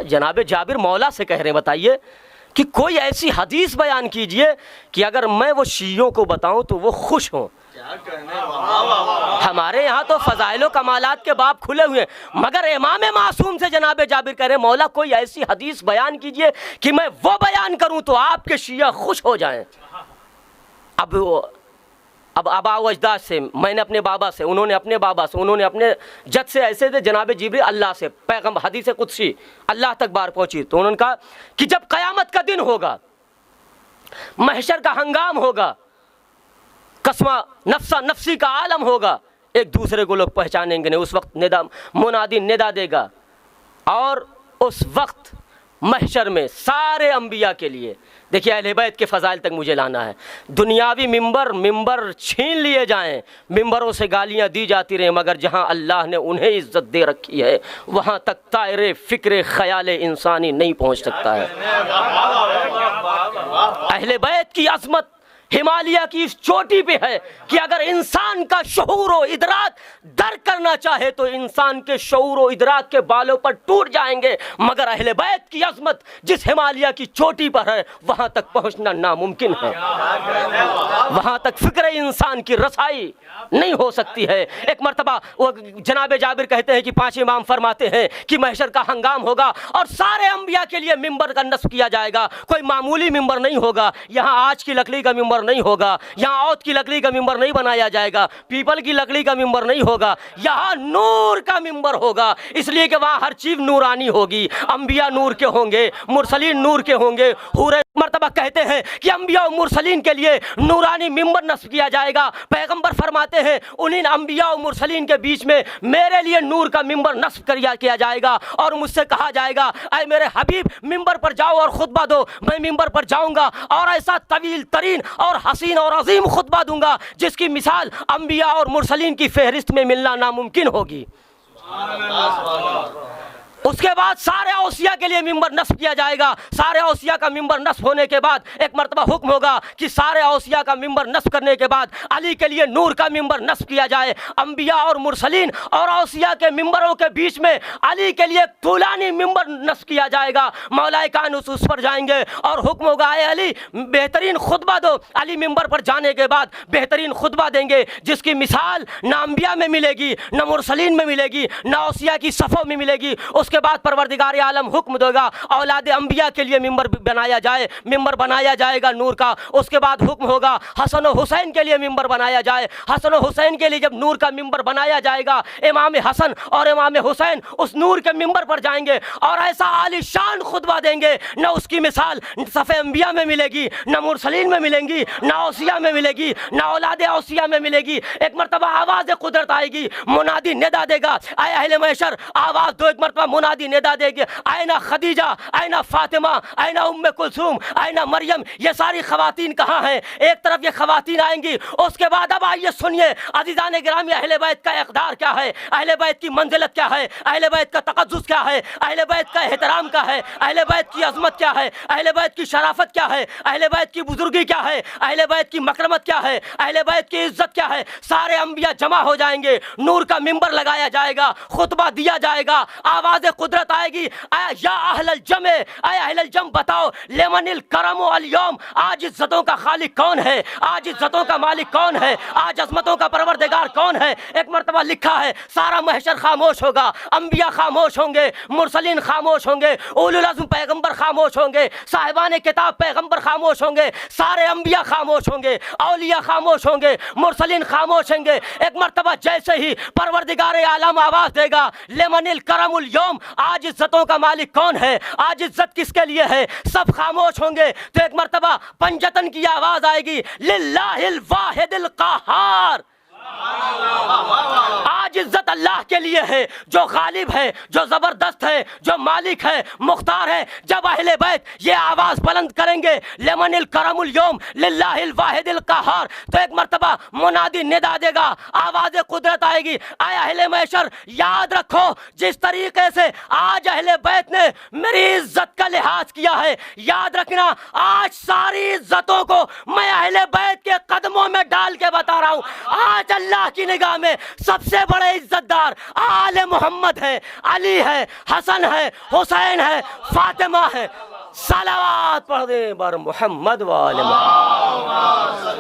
جناب جابر مولا سے کہہ رہے ہیں بتائیے کہ کوئی ایسی حدیث بیان کیجئے کہ اگر میں وہ شیعوں کو بتاؤں تو وہ خوش ہوں۔ ہمارے یہاں تو فضائل و کمالات کے باب کھلے ہوئے ہیں، مگر امام معصوم سے جناب جابر کہہ رہے ہیں مولا کوئی ایسی حدیث بیان کیجئے کہ میں وہ بیان کروں تو آپ کے شیعہ خوش ہو جائیں۔ اب آبا و اجداد سے، میں نے اپنے بابا سے، انہوں نے اپنے بابا سے، انہوں نے اپنے جد سے، ایسے تھے جناب جبریل اللہ سے، پیغمبر حدیث قدسی اللہ تک بار پہنچی تو انہوں نے کہا کہ جب قیامت کا دن ہوگا، محشر کا ہنگام ہوگا، قسمہ نفسا نفسی کا عالم ہوگا، ایک دوسرے کو لوگ پہچانیں گے نہیں، اس وقت منادی ندا دے گا، اور اس وقت محشر میں سارے انبیاء کے لیے، دیکھیے اہل بیت کے فضائل تک مجھے لانا ہے، دنیاوی ممبر چھین لیے جائیں، ممبروں سے گالیاں دی جاتی رہیں، مگر جہاں اللہ نے انہیں عزت دے رکھی ہے وہاں تک طائر فکر خیال انسانی نہیں پہنچ سکتا ہے۔ اہل بیت کی عظمت ہمالیہ کی اس چوٹی پہ ہے کہ اگر انسان کا شعور و ادراک درک کرنا چاہے تو انسان کے شعور و ادراک کے بالوں پر ٹوٹ جائیں گے، مگر اہل بیت کی عظمت جس ہمالیہ کی چوٹی پر ہے وہاں تک پہنچنا ناممکن ہے، وہاں تک فکر انسان کی رسائی نہیں ہو سکتی ہے۔ ایک مرتبہ وہ جناب جابر کہتے ہیں کہ 5 امام فرماتے ہیں کہ محشر کا ہنگام ہوگا اور سارے انبیاء کے لیے ممبر کا نصب کیا جائے گا، کوئی معمولی ممبر نہیں ہوگا، یہاں آج کی لکڑی کا ممبر نہیں ہوگا، یہاں اوت کی لکڑی کا ممبر نہیں بنایا جائے گا، پیپل کی لکڑی کا ممبر نہیں ہوگا، یہاں نور کا ممبر ہوگا، اس لیے کہ وہاں ہر چیز نورانی ہوگی، انبیاء نور کے ہوں گے، مرسلین نور کے ہوں گے، حور مرتبہ کہتے ہیں کہ انبیاء و مرسلین کے لیے نورانی ممبر نصب کیا جائے گا۔ پیغمبر فرماتے ہیں انہیں انبیاء و مرسلین کے بیچ میں میرے لیے نور کا ممبر نصب کیا جائے گا اور مجھ سے کہا جائے گا اے میرے حبیب ممبر پر جاؤ اور خطبہ دو، میں ممبر پر جاؤں گا اور ایسا طویل ترین اور حسین اور عظیم خطبہ دوں گا جس کی مثال انبیاء اور مرسلین کی فہرست میں ملنا ناممکن ہوگی۔ اس کے بعد سارے اوصیاء کے لیے ممبر نصب کیا جائے گا، سارے اوصیاء کا ممبر نصب ہونے کے بعد ایک مرتبہ حکم ہوگا کہ سارے اوصیاء کا ممبر نصب کرنے کے بعد علی کے لیے نور کا ممبر نصب کیا جائے۔ انبیاء اور مرسلین اور اوصیاء کے ممبروں کے بیچ میں علی کے لیے طولانی ممبر نصب کیا جائے گا، مولائے کائنات اس پر جائیں گے اور حکم ہوگا اے علی بہترین خطبہ دو۔ علی ممبر پر جانے کے بعد بہترین خطبہ دیں گے جس کی مثال نہ انبیاء میں ملے گی، نہ مرسلین میں ملے گی، نہ اوصیاء کی صفوں میں ملے گی۔ اس کے بعد پروردگار عالم حکم دے گا اولاد انبیاء کے لیے ممبر بنایا جائے، ممبر بنایا جائے گا نور کا۔ اس کے بعد حکم ہوگا حسن و حسین کے لیے ممبر بنایا جائے، حسن و حسین کے لیے جب نور کا ممبر بنایا جائے گا امام حسن اور امام حسین اس نور کے ممبر پر جائیں گے اور ایسا عالی شان خطبہ دیں گے نہ اس کی مثال صف انبیاء میں ملے گی، نہ مرسلین میں ملیں گی، نہ اوصیاء میں ملے گی، نہ اولاد اوصیاء میں ملے گی۔ ایک مرتبہ آواز قدرت آئے گی، منادی ندا دے گا اے اہل محشر آواز دو۔ ایک مرتبہ منادی ندا دے گی آئینہ خدیجہ، آئینہ فاطمہ، آئینہ ام کلثوم، آئینہ مریم، یہ ساری خواتین کہاں ہیں؟ ایک طرف یہ خواتین آئیں گی، اس کے بعد اب آئیے سنیے عزیزان گرامی اہل بیت کا اقدار کیا ہے، اہل بیت کی منزلت کیا ہے، اہل بیت کا تقدس کیا ہے، اہل بیت کا احترام کیا ہے، اہل بیت کی عظمت کیا ہے، اہل بیت کی شرافت کیا ہے، اہل بیت کی بزرگی کیا ہے، اہل بیت کی مکرمت کیا ہے، اہل بیت کی عزت کیا ہے۔ سارے انبیاء جمع ہو جائیں گے، نور کا ممبر لگایا جائے گا، خطبہ دیا جائے گا، آواز قدرت آئے گی یا اہل الجمع، اے اہل الجمع بتاؤ لمن الکرم اليوم، آج عزتوں کا خالق کون ہے، آج عزتوں کا مالک کون ہے، آج عظمتوں کا پروردگار کون ہے۔ ایک مرتبہ لکھا ہے سارا محشر خاموش ہوگا، انبیاء خاموش ہوں گے، مرسلین خاموش ہوں گے، اولو العزم پیغمبر خاموش ہوں گے، صاحبان کتاب پیغمبر خاموش ہوں گے، سارے انبیاء خاموش ہوں گے، اولیاء خاموش ہوں گے، مرسلین خاموش ہوں گے۔ ایک مرتبہ جیسے ہی پروردگار عالم آواز دے گا لمن الکرم اليوم، آج عزتوں کا مالک کون ہے، آج عزت کس کے لیے ہے، سب خاموش ہوں گے۔ تو ایک مرتبہ پنجتن کی آواز آئے گی للہ الواحد القہار، آج عزت اللہ کے لیے ہے جو غالب ہے، جو زبردست ہے، جو مالک ہے، مختار ہے۔ جب اہل بیت یہ آواز بلند کریں گے لمن الکرم اليوم للہ الواحد القہار، تو ایک مرتبہ منادی ندا دے گا، آواز قدرت آئے گی اے اہل محشر یاد رکھو جس طریقے سے آج اہل بیت نے میری عزت کا لحاظ کیا ہے، یاد رکھنا آج ساری عزتوں کو میں اہل بیت کے قدموں میں ڈال کے بتا رہا ہوں۔ آج اللہ کی نگاہ میں سب سے بڑے عزت دار آل محمد ہے، علی ہے، حسن ہے، حسین ہے، فاطمہ ہے۔ صلوات پڑھ دیں بر محمد وآل محمد۔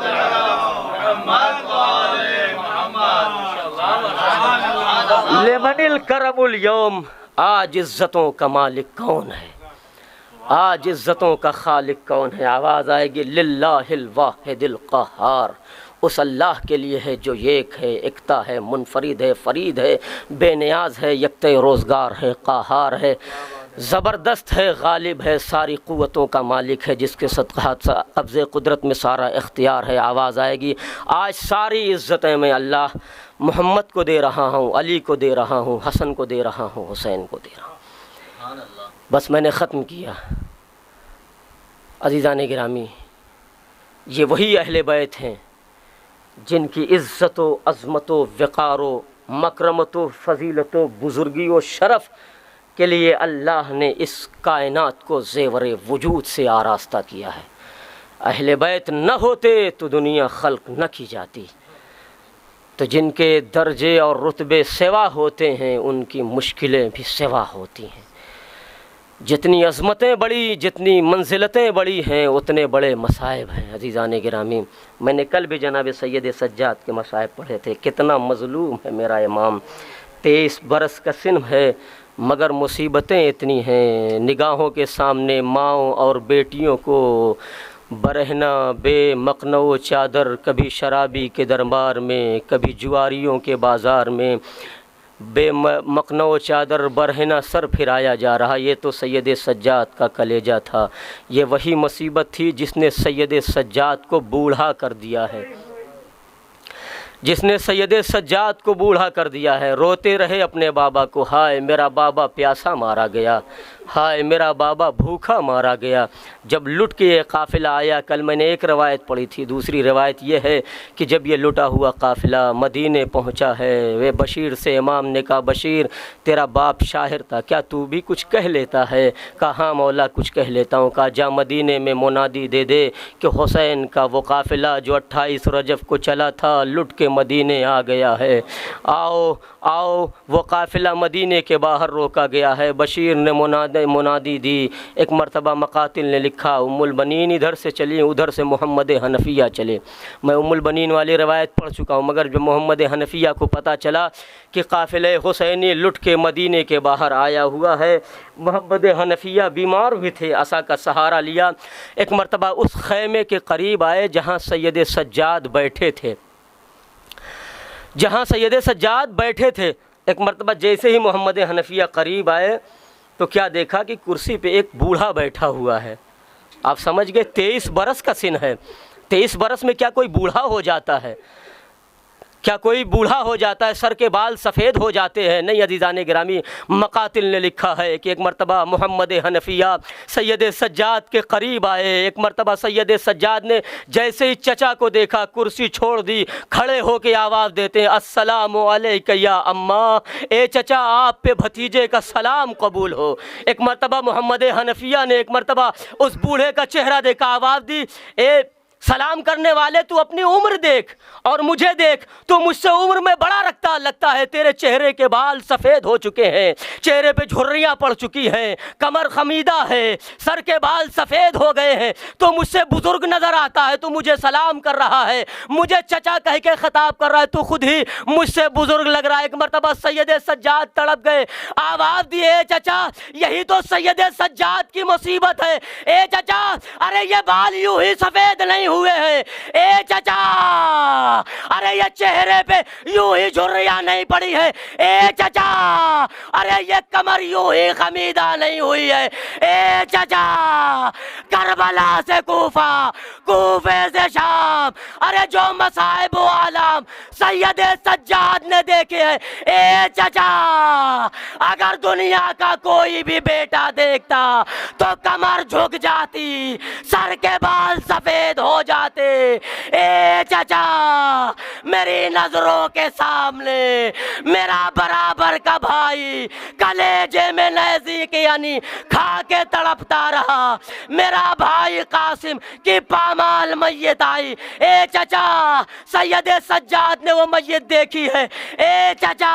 لمن الکرم اليوم، آج عزتوں کا مالک کون ہے، آج عزتوں کا خالق کون ہے۔ آواز آئے گی للہ الواحد القہار، اس اللہ کے لیے ہے جو ایک ہے، اکتا ہے، منفرد ہے، فرید ہے، بے نیاز ہے، یکتے روزگار ہے، قہار ہے، زبردست ہے، غالب ہے، ساری قوتوں کا مالک ہے، جس کے صدقہ قبض قدرت میں سارا اختیار ہے۔ آواز آئے گی آج ساری عزتیں میں اللہ محمد کو دے رہا ہوں، علی کو دے رہا ہوں، حسن کو دے رہا ہوں، حسین کو دے رہا ہوں۔ بس میں نے ختم کیا۔ عزیزان گرامی، یہ وہی اہل بیت ہیں جن کی عزت و عظمت و وقار و مکرمت و فضیلت و بزرگی و شرف کے لیے اللہ نے اس کائنات کو زیور وجود سے آراستہ کیا ہے۔ اہل بیت نہ ہوتے تو دنیا خلق نہ کی جاتی، تو جن کے درجے اور رتبے سوا ہوتے ہیں ان کی مشکلیں بھی سوا ہوتی ہیں۔ جتنی عظمتیں بڑی، جتنی منزلتیں بڑی ہیں، اتنے بڑے مصائب ہیں۔ عزیزان گرامی، میں نے کل بھی جناب سید سجاد کے مصائب پڑھے تھے، کتنا مظلوم ہے میرا امام، 23 برس کا سن ہے مگر مصیبتیں اتنی ہیں، نگاہوں کے سامنے ماؤں اور بیٹیوں کو برہنہ بے مقنع چادر، کبھی شرابی کے دربار میں، کبھی جواریوں کے بازار میں بے مقنع چادر برہنہ سر پھرایا جا رہا۔ یہ تو سید سجاد کا کلیجہ تھا، یہ وہی مصیبت تھی جس نے سید سجاد کو بوڑھا کر دیا ہے، جس نے سید سجاد کو بوڑھا کر دیا ہے۔ روتے رہے اپنے بابا کو، ہائے میرا بابا پیاسا مارا گیا، ہائے میرا بابا بھوکا مارا گیا۔ جب لٹ کے یہ قافلہ آیا، کل میں نے ایک روایت پڑھی تھی، دوسری روایت یہ ہے کہ جب یہ لٹا ہوا قافلہ مدینے پہنچا ہے، وہ بشیر سے امام نے کہا بشیر تیرا باپ شاعر تھا، کیا تو بھی کچھ کہہ لیتا ہے؟ کہا ہاں مولا کچھ کہہ لیتا ہوں۔ کہا جا مدینے میں منادی دے دے کہ حسین کا وہ قافلہ جو 28 رجب کو چلا تھا لٹ کے مدینے آ گیا ہے، آؤ آؤ۔ وہ قافلہ مدینے کے باہر روکا گیا ہے، بشیر نے منادی دی۔ ایک مرتبہ مقاتل نے لکھا ام البنین ادھر سے چلی، ادھر سے محمد حنفیہ چلے۔ میں ام البنین والی روایت پڑھ چکا ہوں، مگر جب محمد حنفیہ کو پتہ چلا کہ قافلہ حسینی لٹ کے مدینے کے باہر آیا ہوا ہے، محمد حنفیہ بیمار بھی تھے، عصا کا سہارا لیا، ایک مرتبہ اس خیمے کے قریب آئے جہاں سید سجاد بیٹھے تھے، جہاں سید سجاد بیٹھے تھے۔ ایک مرتبہ جیسے ہی محمد حنفیہ قریب آئے تو کیا دیکھا کہ کرسی پہ ایک بوڑھا بیٹھا ہوا ہے۔ آپ سمجھ گئے 23 برس کا سن ہے، 23 برس میں کیا کوئی بوڑھا ہو جاتا ہے؟ کیا کوئی بوڑھا ہو جاتا ہے؟ سر کے بال سفید ہو جاتے ہیں؟ نہیں عزیزان گرامی، مقاتل نے لکھا ہے کہ ایک مرتبہ محمد حنفیہ سید سجاد کے قریب آئے، ایک مرتبہ سید سجاد نے جیسے ہی چچا کو دیکھا کرسی چھوڑ دی، کھڑے ہو کے آواز دیتے ہیں السلام علیک یا اماں، اے چچا آپ پہ بھتیجے کا سلام قبول ہو۔ ایک مرتبہ محمد حنفیہ نے ایک مرتبہ اس بوڑھے کا چہرہ دیکھا، آواز دی اے سلام کرنے والے تو اپنی عمر دیکھ اور مجھے دیکھ، تو مجھ سے عمر میں بڑا لگتا ہے، تیرے چہرے کے بال سفید ہو چکے ہیں، چہرے پہ جھریاں پڑ چکی ہیں، کمر خمیدہ ہے، سر کے بال سفید ہو گئے ہیں، تو مجھ سے بزرگ نظر آتا ہے، تو مجھے سلام کر رہا ہے، مجھے چچا کہہ کے خطاب کر رہا ہے، تو خود ہی مجھ سے بزرگ لگ رہا ہے۔ ایک مرتبہ سید سجاد تڑپ گئے، آواز دی اے چچا یہی تو سید سجاد کی مصیبت ہے، اے چچا ارے یہ بال یوں ہی سفید نہیں ہوئے ہیں، اے چچا ارے یہ چہرے پہ یوں ہی جھریاں نہیں پڑی ہے، اے چچا ارے یہ کمر یوں ہی خمیدہ نہیں ہوئی ہے، اے چچا کربلا سے کوفہ، کوفے سے شام، ارے جو مصائب و آلام سید سجاد نے دیکھے ہیں، اے چچا اگر دنیا کا کوئی بھی بیٹا دیکھتا تو کمر جھک جاتی، سر کے بال سفید ہو جاتے، اے چچا میری نظروں کے سامنے میرا برابر کا بھائی کلیجے میں نیزی کی یعنی کھا کے تڑپتا رہا، میرا بھائی قاسم کی پامال میت آئی، اے چچا سید سجاد نے وہ میت دیکھی ہے، اے چچا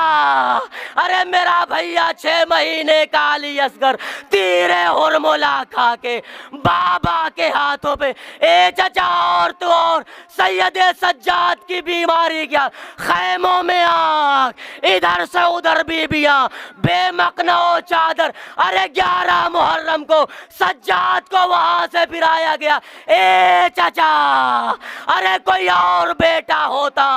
ارے میرا بھیا 6 مہینے کا علی اصغر تیر ہرملا کھا کے بابا کے ہاتھوں پہ، اے چچا اور سید سجاد کی بیماری کیا، خیموں میں آگ، ادھر سے ادھر بیبیاں بے مقنع چادر، ارے 11 محرم کو سجاد کو وہاں سے پھرایا گیا، اے چچا ارے کوئی اور بیٹا ہوتا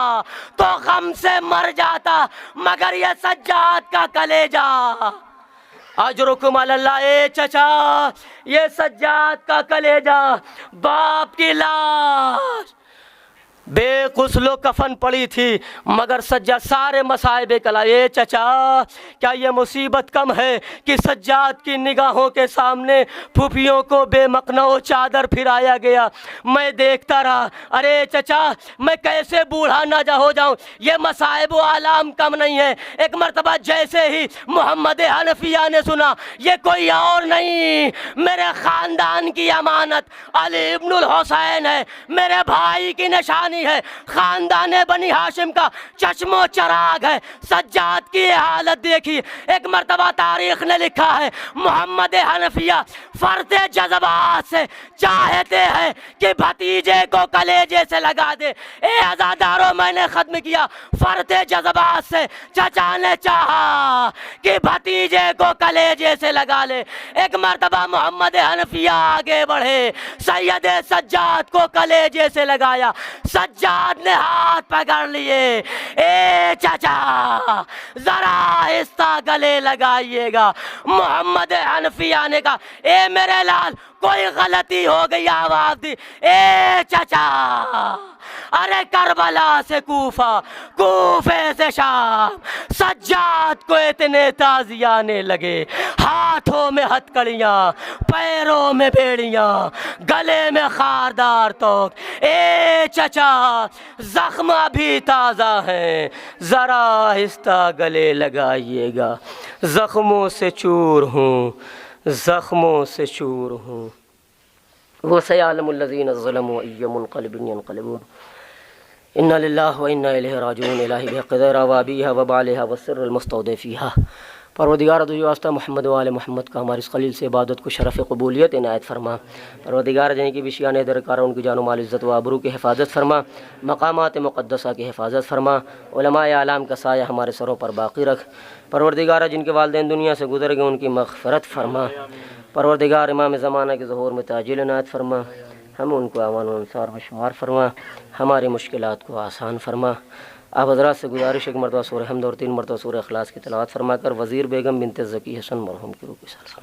تو غم سے مر جاتا، مگر یہ سجاد کا کلیجہ اجرکم علی اللہ، اے چچا یہ سجاد کا کلیجہ، باپ کی لاش بے غسل و کفن پڑی تھی مگر سجاد سارے مصائب کلا. اے چچا کیا یہ مصیبت کم ہے کہ سجاد کی نگاہوں کے سامنے پھوپھیوں کو بے مقنع و چادر پھرایا گیا. میں دیکھتا رہا. ارے چچا میں کیسے بوڑھا نہ ہو جاؤں, یہ مصائب و آلام کم نہیں ہے. ایک مرتبہ جیسے ہی محمد حنفیہ نے سنا یہ کوئی اور نہیں میرے خاندان کی امانت علی ابن الحسین ہے, میرے بھائی کی نشانی ہے, خاندان بنی ہاشم کا چشم و چراغ ہے. سجاد کی حالت دیکھی. ایک مرتبہ تاریخ نے لکھا ہے محمد حنفیہ فرط جذبات سے چاہتے ہیں کہ بھتیجے کو کلیجے سے لگا دے. اے عزادارو میں نے ختم کیا. فرط جذبات سے چچا نے چاہا کہ بھتیجے کو کلیجے سے لگا لے. ایک مرتبہ محمد حنفیہ آگے بڑھے, سید سجاد کو کلیجے سے لگایا. سجاد نے ہاتھ پکڑ لیے. اے چچا ذرا آہستہ گلے لگائیے گا. محمد حنفیہ نے کہا اے میرے لال کوئی غلطی ہو گئی, آواز دی. اے چچا ارے کربلا سے کوفہ, کوفے سے شام, سجاد کو اتنے تازی آنے لگے. ہاتھوں میں ہتکڑیاں, پیروں میں بیڑیاں, گلے میں خاردار توک. اے چچا زخم ابھی تازہ ہیں, ذرا آہستہ گلے لگائیے گا. زخموں سے چور ہوں, زخموں سے چور ہوں. وَسَيَعْلَمُ الَّذِينَ ظَلَمُوا أَيَّ مُنقَلِبٍ يَنقَلِبُونَ. اِنَّا لِلَّهِ وَإِنَّا إِلَيْهِ رَاجِعُونَ. الٰہی بحق ذرا وابیہا وبالہا والسر المستودع فیہا. پروردگار تجھے واسطہ محمد و آل محمد کا ہماری اس قلیل سے عبادت کو شرف قبولیت عنایت فرما. پروردگار جن کی بشیان درکار ان کی جان و مال عزت و آبرو کی حفاظت فرما. مقامات مقدسہ کی حفاظت فرما. علماء اعلام کا سایہ ہمارے سروں پر باقی رکھ. پروردگار جن کے والدین دنیا سے گزر گئے ان کی مغفرت فرما. پروردگار امام زمانہ کے ظہور میں تعجیل عنایت فرما. ہم ان کو اعوان و انصار و شمار فرما. ہماری مشکلات کو آسان فرما. آپ حضرات سے گزارش ایک مرتبہ سورہ حمد اور 3 مرتبہ سورہ اخلاص کی تلاوت فرما کر وزیر بیگم بنت ذکی حسن مرحوم کی روح کی سال فرما.